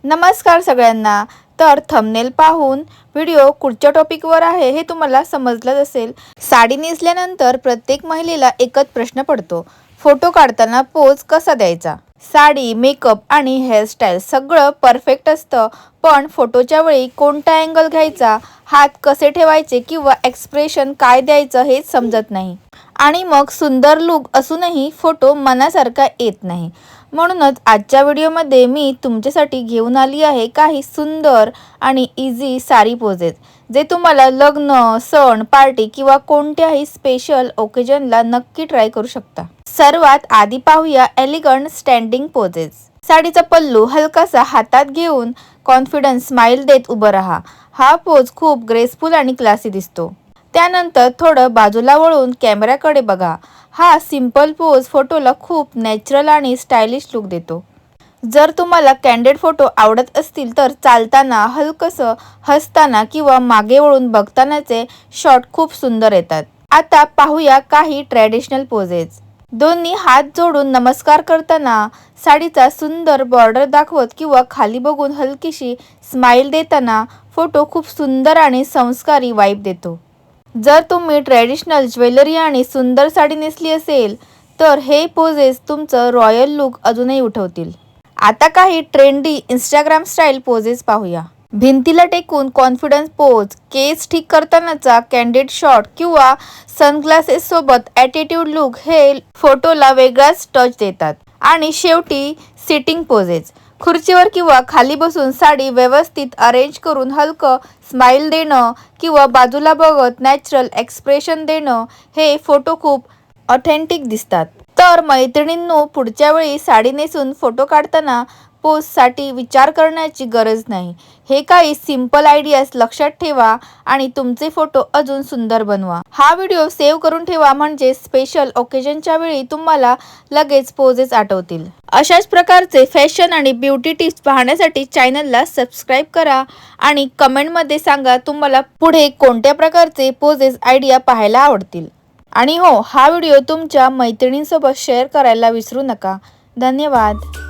नमस्कार सगळ्यांना। तर थंबनेल पाहून व्हिडिओ कुठच्या टॉपिकवर आहे हे तुम्हाला समजलं असेल। साडी नेसल्यानंतर प्रत्येक महिलेला एकच प्रश्न पडतो, फोटो काढताना पोज कसा द्यायचा। साडी, मेकअप आणि हेअरस्टाईल सगळं परफेक्ट असतं, पण फोटोच्या वेळी कोणता अँगल घ्यायचा, हात कसे ठेवायचे किंवा एक्सप्रेशन काय द्यायचं हे समजत नाही। आणि मग सुंदर लुक असूनही फोटो मनासारखा येत नाही। म्हणूनच आजच्या व्हिडिओमध्ये मी तुमच्यासाठी घेऊन आली आहे काही सुंदर आणि इझी साडी पोजेस, जे तुम्हाला लग्न, सण, पार्टी किंवा कोणत्याही स्पेशल ओकेजनला नक्की ट्राय करू शकता। सर्वात आधी पाहूया एलिगंट स्टँडिंग पोजेस। साडीचा पल्लू हलकासा हातात घेऊन कॉन्फिडन्स स्माइल देत उभं राहा। हा पोज खूप ग्रेसफुल आणि क्लासी दिसतो। त्यानंतर थोडं बाजूला वळून कॅमेऱ्याकडे बघा। हा सिंपल पोज फोटोला खूप नॅचरल आणि स्टायलिश लुक देतो। जर तुम्हाला कॅन्डिड फोटो आवडत असतील तर चालताना, हलकसं हसताना किंवा मागे वळून बघतानाचे शॉट खूप सुंदर येतात। आता पाहूया काही ट्रेडिशनल पोजेस। दोन्ही हात जोडून नमस्कार करताना, साडीचा सुंदर बॉर्डर दाखवत किंवा खाली बघून हलकीशी स्माइल देताना फोटो खूप सुंदर आणि संस्कारी वाइब देतो। जर तुम्ही ट्रेडिशनल ज्वेलरी आणि सुंदर साडी नेसली असेल तर हे पोजेस तुमचं रॉयल लुक अजूनही उठवतील। आता काही ट्रेंडी इंस्टाग्राम स्टाईल पोजेस पाहूया। भिंतीला टेकून कॉन्फिडन्स पोज, केस ठीक करतानाचा कॅन्डिड शॉट किंवा सनग्लासेस सोबत ॲटिट्यूड लुक हे फोटोला वेगळाच टच देतात। आणि शेवटी सिटिंग पोजेस। खुर्चीवर किंवा खाली बसून साडी व्यवस्थित अरेंज करून हलकं स्माइल देणं किंवा बाजूला बघत नॅचरल एक्सप्रेशन देणं हे फोटो खूप ऑथेंटिक दिसतात। तर मैत्रिणींनो, पुढच्या वेळी साडी नेसून फोटो काढताना पोजसाठी विचार करण्याची गरज नाही। हे काही सिंपल आयडियाज लक्षात ठेवा आणि तुमचे फोटो अजून सुंदर बनवा। हा व्हिडिओ सेव्ह करून ठेवा, म्हणजे स्पेशल ओकेजनच्या वेळी तुम्हाला लगेच पोजेस आठवतील। अशाच प्रकारचे फॅशन आणि ब्युटी टिप्स पाहण्यासाठी चॅनलला सबस्क्राईब करा आणि कमेंटमध्ये सांगा तुम्हाला पुढे कोणत्या प्रकारचे पोजेस आयडिया पाहायला आवडतील। आणि हो, हा व्हिडिओ तुमच्या मैत्रिणींसोबत शेअर करायला विसरू नका। धन्यवाद।